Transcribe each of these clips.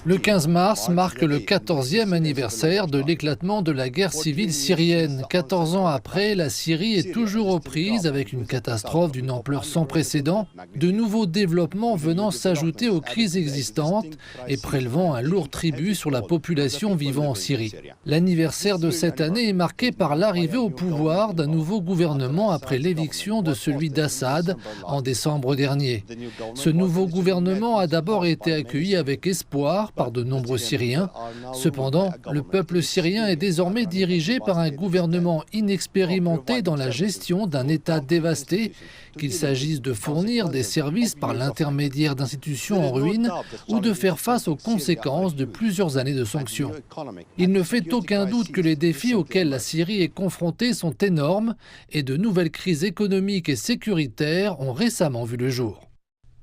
Le 15 mars marque le 14e anniversaire de l'éclatement de la guerre civile syrienne. 14 ans après, la Syrie est toujours aux prises avec une catastrophe d'une ampleur sans précédent, de nouveaux développements venant s'ajouter aux crises existantes et prélevant un lourd tribut sur la population vivant en Syrie. L'anniversaire de cette année est marqué par l'arrivée au pouvoir d'un nouveau gouvernement après l'éviction de celui d'Assad en décembre dernier. Ce nouveau gouvernement a d'abord été accueilli avec espoir par de nombreux Syriens. Cependant, le peuple syrien est désormais dirigé par un gouvernement inexpérimenté dans la gestion d'un État dévasté, qu'il s'agisse de fournir des services par l'intermédiaire d'institutions en ruine ou de faire face aux conséquences de plusieurs années de sanctions. Il ne fait aucun doute que les défis auxquels la Syrie est confrontée sont énormes et de nouvelles crises économiques et sécuritaires ont récemment vu le jour.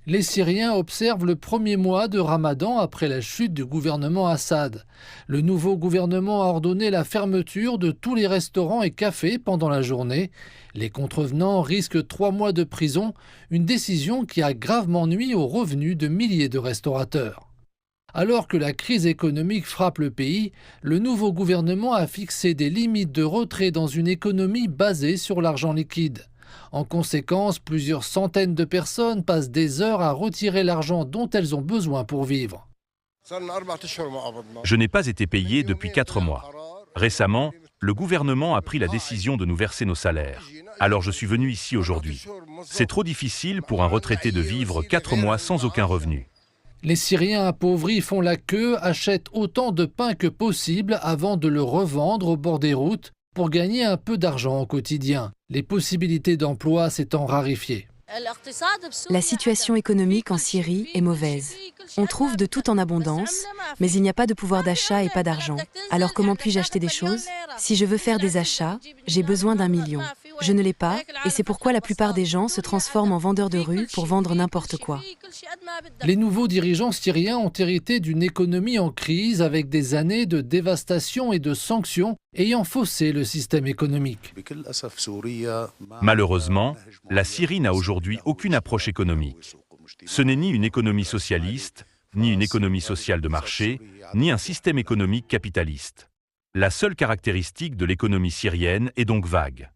Les Syriens observent le premier mois de Ramadan après la chute du gouvernement Assad. Le nouveau gouvernement a ordonné la fermeture de tous les restaurants et cafés pendant la journée. Les contrevenants risquent 3 mois de prison, une décision qui a gravement nui aux revenus de milliers de restaurateurs. Alors que la crise économique frappe le pays, le nouveau gouvernement a fixé des limites de retrait dans une économie basée sur l'argent liquide. En conséquence, plusieurs centaines de personnes passent des heures à retirer l'argent dont elles ont besoin pour vivre. Je n'ai pas été payé depuis 4 mois. Récemment, le gouvernement a pris la décision de nous verser nos salaires. Alors je suis venu ici aujourd'hui. C'est trop difficile pour un retraité de vivre 4 mois sans aucun revenu. Les Syriens appauvris font la queue, achètent autant de pain que possible avant de le revendre au bord des routes pour gagner un peu d'argent au quotidien. Les possibilités d'emploi s'étant raréfiées. La situation économique en Syrie est mauvaise. On trouve de tout en abondance, mais il n'y a pas de pouvoir d'achat et pas d'argent. Alors comment puis-je acheter des choses? Si je veux faire des achats, j'ai besoin d'1 million. Je ne l'ai pas, et c'est pourquoi la plupart des gens se transforment en vendeurs de rue pour vendre n'importe quoi. Les nouveaux dirigeants syriens ont hérité d'une économie en crise avec des années de dévastation et de sanctions ayant faussé le système économique. Malheureusement, la Syrie n'a aujourd'hui aucune approche économique. Ce n'est ni une économie socialiste, ni une économie sociale de marché, ni un système économique capitaliste. La seule caractéristique de l'économie syrienne est donc vague.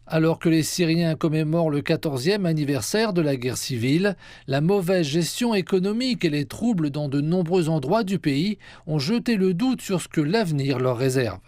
Alors que les Syriens commémorent le 14e anniversaire de la guerre civile, la mauvaise gestion économique et les troubles dans de nombreux endroits du pays ont jeté le doute sur ce que l'avenir leur réserve.